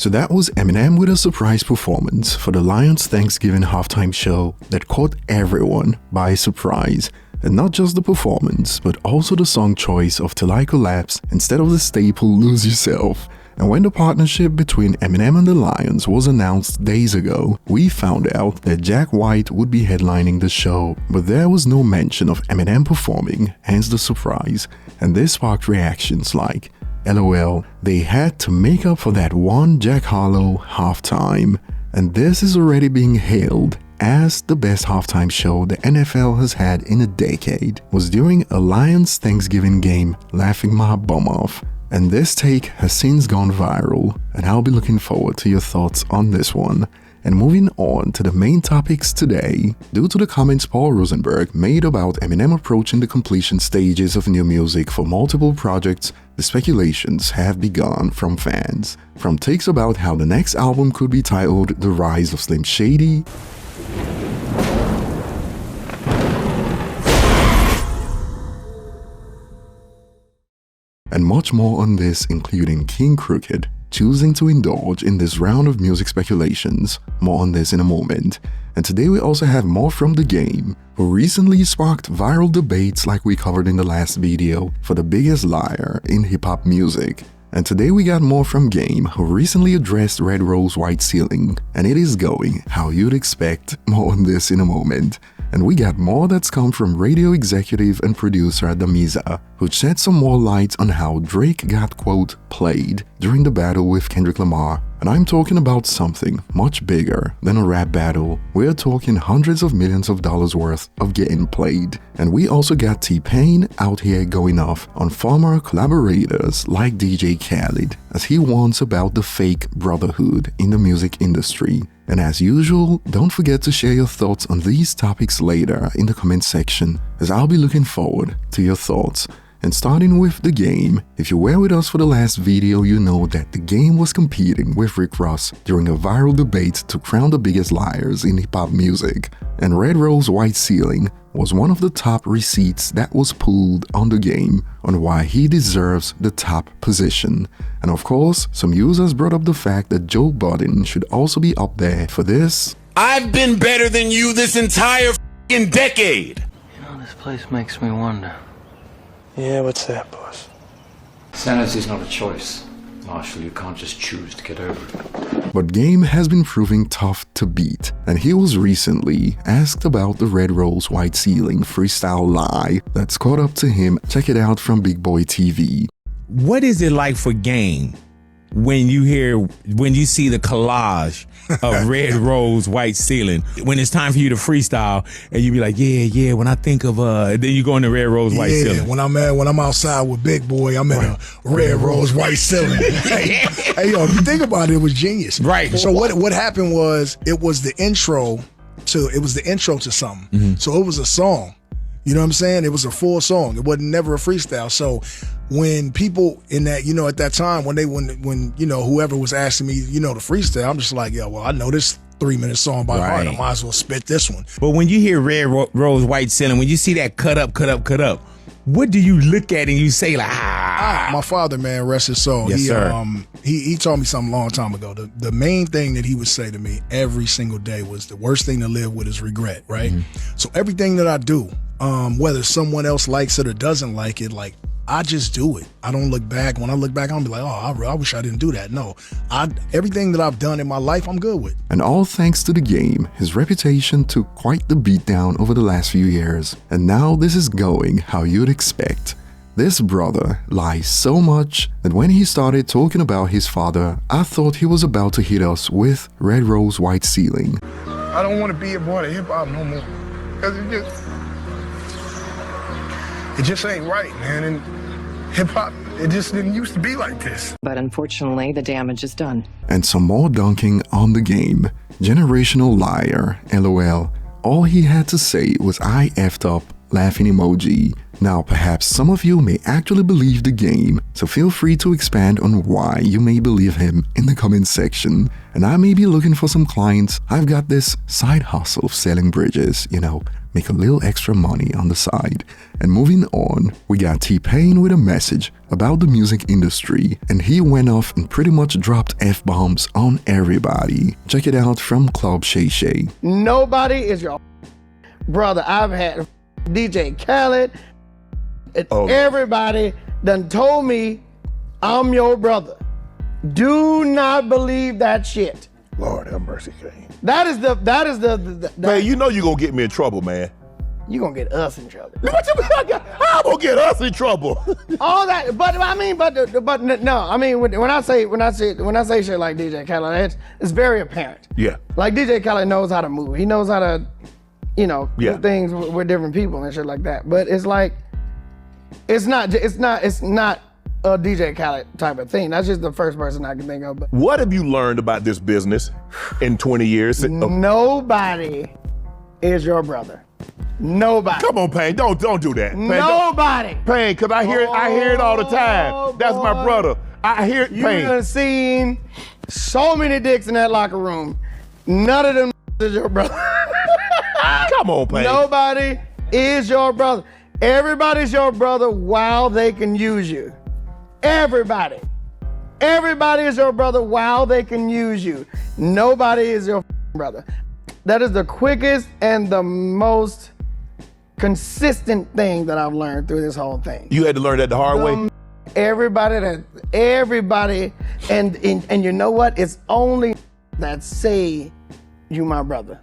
So that was Eminem with a surprise performance for the Lions Thanksgiving halftime show that caught everyone by surprise. And not just the performance, but also the song choice of Till I Collapse instead of the staple Lose Yourself. And when the partnership between Eminem and the Lions was announced days ago, we found out that Jack White would be headlining the show, but there was no mention of Eminem performing, hence the surprise. And this sparked reactions like, LOL, they had to make up for that one Jack Harlow halftime. And this is already being hailed as the best halftime show the NFL has had in a decade. Was during a Lions Thanksgiving game, laughing my bum off. And this take has since gone viral, and I'll be looking forward to your thoughts on this one. And moving on to the main topics today, due to the comments Paul Rosenberg made about Eminem approaching the completion stages of new music for multiple projects, the speculations have begun from fans. From takes about how the next album could be titled The Rise of Slim Shady, and much more on this, including King Crooked choosing to indulge in this round of music speculations. More on this in a moment. And today we also have more from The Game, who recently sparked viral debates like we covered in the last video for the biggest liar in hip-hop music. And today we got more from Game, who recently addressed Red Rose White Ceiling, and it is going how you'd expect. More on this in a moment. And we got more that's come from radio executive and producer Damiza, who shed some more light on how Drake got, quote, played during the battle with Kendrick Lamar. And I'm talking about something much bigger than a rap battle. We're talking hundreds of millions of dollars worth of getting played. And we also got T-Pain out here going off on former collaborators like DJ Khaled, as he warns about the fake brotherhood in the music industry. And as usual, don't forget to share your thoughts on these topics later in the comment section, as I'll be looking forward to your thoughts. And starting with The Game, if you were with us for the last video, you know that The Game was competing with Rick Ross during a viral debate to crown the biggest liars in hip-hop music. And Red Rose White Ceiling was one of the top receipts that was pulled on The Game on why he deserves the top position. And of course, some users brought up the fact that Joe Budden should also be up there for this. I've been better than you this entire f***ing decade. You know, this place makes me wonder. Yeah, what's that, boss? Sanity is not a choice. Marshall, you can't just choose to get over it. But Game has been proving tough to beat, and he was recently asked about the Red Rose White Ceiling freestyle lie that's caught up to him. Check it out from Big Boy TV. What is it like for Game when you see the collage of Red Rose White Ceiling, when it's time for you to freestyle and you be like, yeah, when I think of and then you go into Red Rose White Ceiling. Yeah, when I'm outside with Big Boy, I'm in a Red Rose White Ceiling. hey, yo, if you think about it, it was genius. Right. So what happened was it was the intro to something. Mm-hmm. So it was a song. You know what I'm saying? It was a full song. It wasn't never a freestyle. So when people in that, at that time, when whoever was asking me, to freestyle, I'm just like, yo, well, I know this 3-minute song by heart. I might as well spit this one. But when you hear Red Rose White Ceiling, when you see that cut up, what do you look at and you say like, my father, man, rest his soul. Yes, sir. He told me something a long time ago. The main thing that he would say to me every single day was the worst thing to live with is regret, right? Mm-hmm. So everything that I do, whether someone else likes it or doesn't like it, like, I just do it. I don't look back. When I look back, I'll be like, oh, I wish I didn't do that. No, everything that I've done in my life, I'm good with. And all thanks to The Game, his reputation took quite the beatdown over the last few years. And now this is going how you'd expect. This brother lies so much that when he started talking about his father, I thought he was about to hit us with Red Rose White Ceiling. I don't want to be a part of hip-hop no more, because it just ain't right, man. And hip-hop, it just didn't used to be like this. But unfortunately, the damage is done. And some more dunking on The Game. Generational liar, LOL. All he had to say was I effed up, laughing emoji. Now, perhaps some of you may actually believe the game, so feel free to expand on why you may believe him in the comment section. And I may be looking for some clients. I've got this side hustle of selling bridges, make a little extra money on the side. And moving on, we got T-Pain with a message about the music industry, and he went off and pretty much dropped F-bombs on everybody. Check it out from Club Shay Shay. Nobody is your brother. I've had DJ Khaled. Everybody done told me I'm your brother. Do not believe that shit. Lord have mercy, Kane. That is the Man, you know you gonna get me in trouble, man. You gonna get us in trouble. What you mean? How gonna get us in trouble? All that, but no. I mean, when I say shit like DJ Khaled, it's very apparent. Yeah. Like DJ Khaled knows how to move. He knows how to, do things with different people and shit like that. But it's like, it's not a DJ Khaled type of thing. That's just the first person I can think of. But what have you learned about this business in 20 years? Nobody is your brother. Nobody. Come on, Payne, don't do that. Payne, nobody. Payne, cause I hear it all the time. That's my brother. I hear it, Payne. You done seen so many dicks in that locker room. None of them is your brother. Come on, Payne. Nobody is your brother. Everybody's your brother while they can use you. Everybody. Everybody is your brother while they can use you. Nobody is your brother. That is the quickest and the most consistent thing that I've learned through this whole thing. You had to learn that the hard way? Everybody, and you know what? It's only that say you my brother.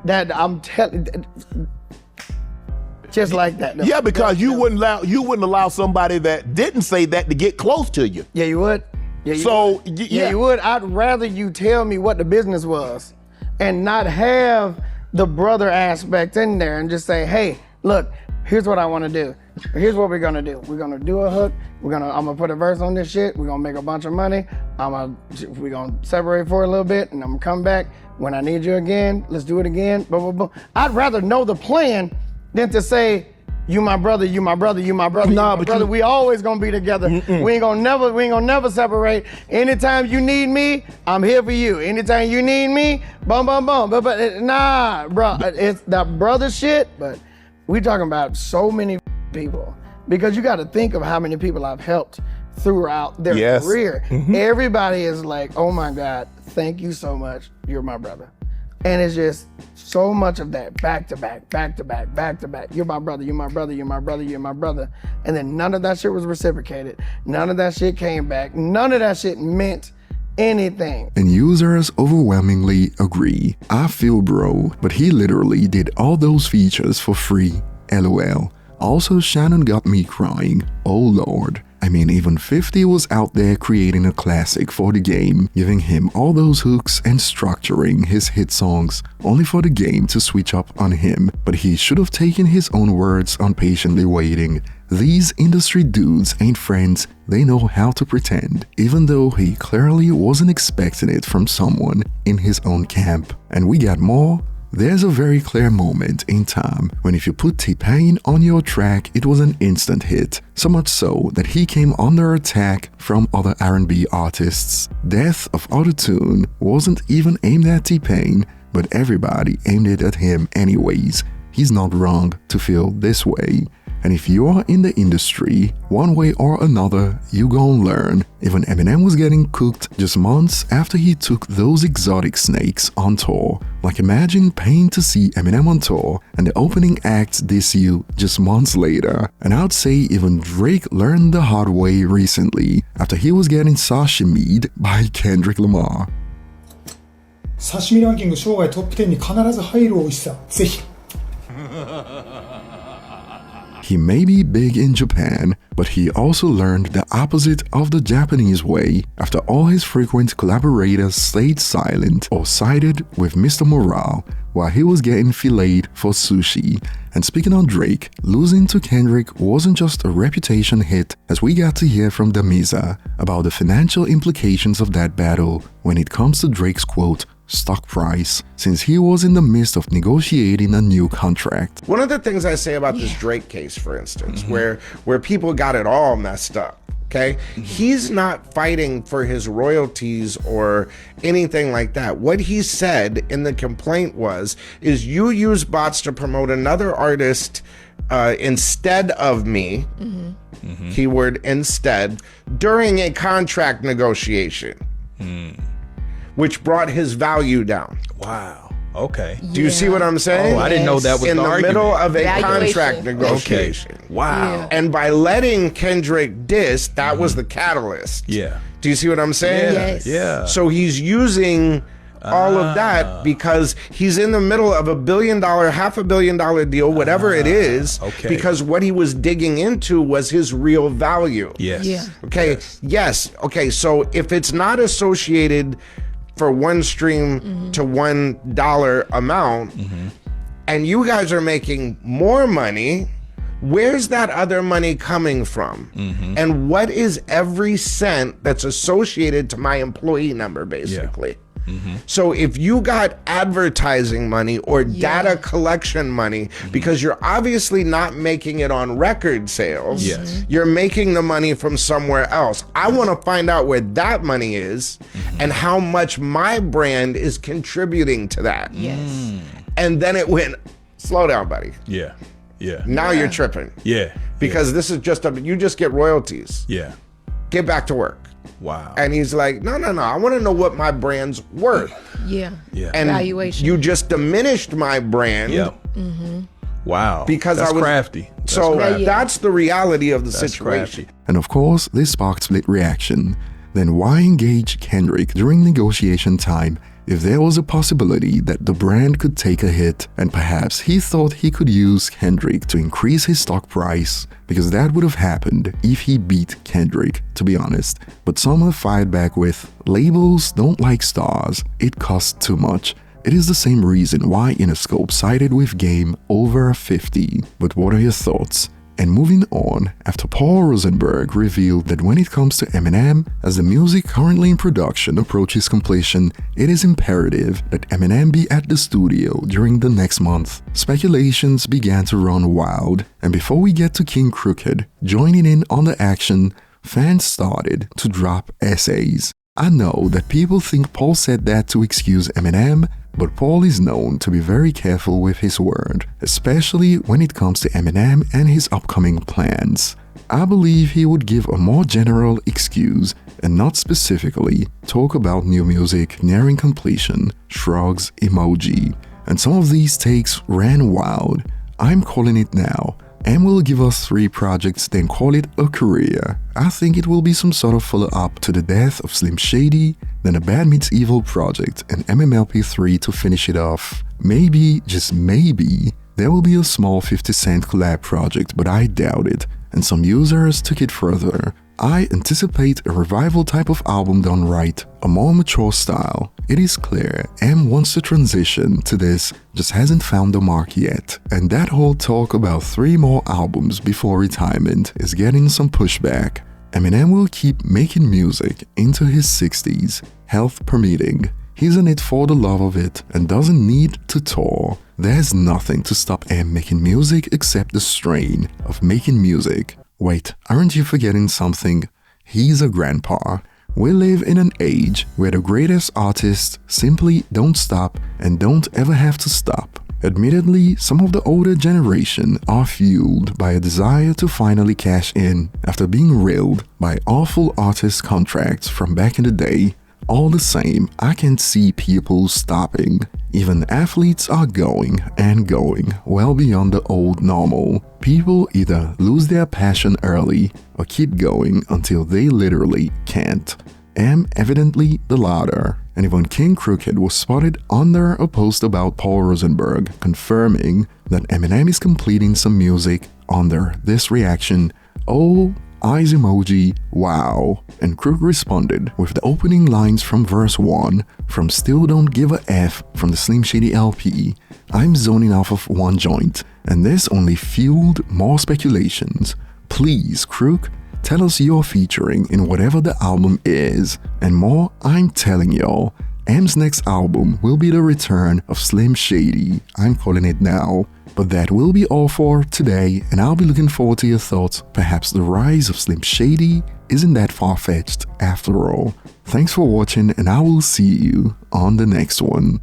That I'm telling. Just like that. No. Yeah, because you wouldn't allow somebody that didn't say that to get close to you. Yeah, you would. Yeah, you would. I'd rather you tell me what the business was and not have the brother aspect in there and just say, hey, look, here's what I want to do. Here's what we're gonna do. We're gonna do a hook. I'm gonna put a verse on this shit. We're gonna make a bunch of money. We're gonna separate for a little bit, and I'm gonna come back when I need you again. Let's do it again. Blah, blah, blah. I'd rather know the plan than to say, you my brother, you my brother, you my brother, nah, you my brother. We always gonna be together. We ain't gonna never separate. Anytime you need me, I'm here for you. Anytime you need me, bum bum bum. But nah, bro, it's that brother shit. But we talking about so many people, because you got to think of how many people I've helped throughout their career. Everybody is like, oh my God, thank you so much. You're my brother. And it's just so much of that back to back, back to back, back to back. You're my brother, you're my brother, you're my brother, you're my brother. And then none of that shit was reciprocated. None of that shit came back. None of that shit meant anything. And users overwhelmingly agree. I feel bro, but he literally did all those features for free. LOL. Also, Shannon got me crying. Oh Lord. I mean, even 50 was out there creating a classic for the game, giving him all those hooks and structuring his hit songs, only for the game to switch up on him. But he should have taken his own words on patiently waiting. These industry dudes ain't friends, they know how to pretend, even though he clearly wasn't expecting it from someone in his own camp. And we got more. There's a very clear moment in time when if you put T-Pain on your track, it was an instant hit. So much so that he came under attack from other R&B artists. Death of Autotune wasn't even aimed at T-Pain, but everybody aimed it at him anyways. He's not wrong to feel this way. And if you are in the industry, one way or another, you gon' learn. Even Eminem was getting cooked just months after he took those exotic snakes on tour. Like imagine paying to see Eminem on tour and the opening acts diss you just months later. And I'd say even Drake learned the hard way recently after he was getting sashimi'd by Kendrick Lamar. 刺身ランキング生涯トップ10に必ず入る美味しさ。ぜひ。He may be big in Japan, but he also learned the opposite of the Japanese way after all his frequent collaborators stayed silent or sided with Mr. Morale while he was getting filleted for sushi. And speaking of Drake, losing to Kendrick wasn't just a reputation hit, as we got to hear from Damiza about the financial implications of that battle when it comes to Drake's quote, stock price since he was in the midst of negotiating a new contract. One of the things I say about this Drake case, for instance, where people got it all messed up, okay? He's not fighting for his royalties or anything like that. What he said in the complaint is you use bots to promote another artist instead of me, keyword instead, during a contract negotiation, which brought his value down. Wow. Okay. Do you see what I'm saying? Oh, I didn't know that was in the argument. middle of a Valuation. contract negotiation. Okay. Wow. And by letting Kendrick diss, that was the catalyst. Yeah. Do you see what I'm saying? Yes. Yeah. So he's using all of that because he's in the middle of $1 billion, $500 million deal, whatever it is, okay. because what he was digging into was his real value. Yes. Yeah. Okay. Yes. Okay. So if it's not associated for one stream to $1 amount, and you guys are making more money, where's that other money coming from? And what is every cent that's associated to my employee number, basically? So if you got advertising money or data collection money, because you're obviously not making it on record sales, you're making the money from somewhere else. I want to find out where that money is and how much my brand is contributing to that. Yes. And then it went, slow down, buddy. Yeah. Yeah. Now you're tripping. Yeah. Because this is just you just get royalties. Yeah. Get back to work. Wow. And he's like, no. I want to know what my brand's worth. Yeah. Yeah. And Valuation. you just diminished my brand. Yep. Wow. Because that's I was crafty. That's so crafty. that's the reality of the That's situation. crafty. And of course, this sparked split reaction. Then why engage Kendrick during negotiation time if there was a possibility that the brand could take a hit, and perhaps he thought he could use Kendrick to increase his stock price, because that would have happened if he beat Kendrick, to be honest. But some have fired back with, labels don't like stars, it costs too much. It is the same reason why Interscope sided with Game over 50. But what are your thoughts? And moving on, after Paul Rosenberg revealed that when it comes to Eminem, as the music currently in production approaches completion, it is imperative that Eminem be at the studio during the next month. Speculations began to run wild, and before we get to King Crooked joining in on the action, fans started to drop essays. I know that people think Paul said that to excuse Eminem, but Paul is known to be very careful with his word, especially when it comes to Eminem and his upcoming plans. I believe he would give a more general excuse and not specifically talk about new music nearing completion, shrugs, emoji. And some of these takes ran wild. I'm calling it now. M will give us 3 projects, then call it a career. I think it will be some sort of follow-up to the death of Slim Shady, then a Bad Meets Evil project and MMLP3 to finish it off. Maybe, just maybe, there will be a small 50 Cent collab project, but I doubt it, and some users took it further. I anticipate a revival type of album done right, a more mature style. It is clear M wants to transition to this, just hasn't found the mark yet. And that whole talk about 3 more albums before retirement is getting some pushback. Eminem will keep making music into his 60s, health permitting. He's in it for the love of it and doesn't need to tour. There's nothing to stop M making music except the strain of making music. Wait, aren't you forgetting something? He's a grandpa. We live in an age where the greatest artists simply don't stop and don't ever have to stop. Admittedly, some of the older generation are fueled by a desire to finally cash in after being railed by awful artist contracts from back in the day. All the same, I can't see people stopping. Even athletes are going and going well beyond the old normal. People either lose their passion early or keep going until they literally can't. M evidently the latter. And even King Crooked was spotted under a post about Paul Rosenberg, confirming that Eminem is completing some music under this reaction. Oh, eyes emoji, wow. And Crook responded with the opening lines from verse 1 from Still Don't Give a F from the Slim Shady LP. I'm zoning off of one joint, and this only fueled more speculations. Please, Crook, tell us you're featuring in whatever the album is. And more, I'm telling y'all, M's next album will be the return of Slim Shady. I'm calling it now. But that will be all for today, and I'll be looking forward to your thoughts. Perhaps the rise of Slim Shady isn't that far-fetched after all. Thanks for watching, and I will see you on the next one.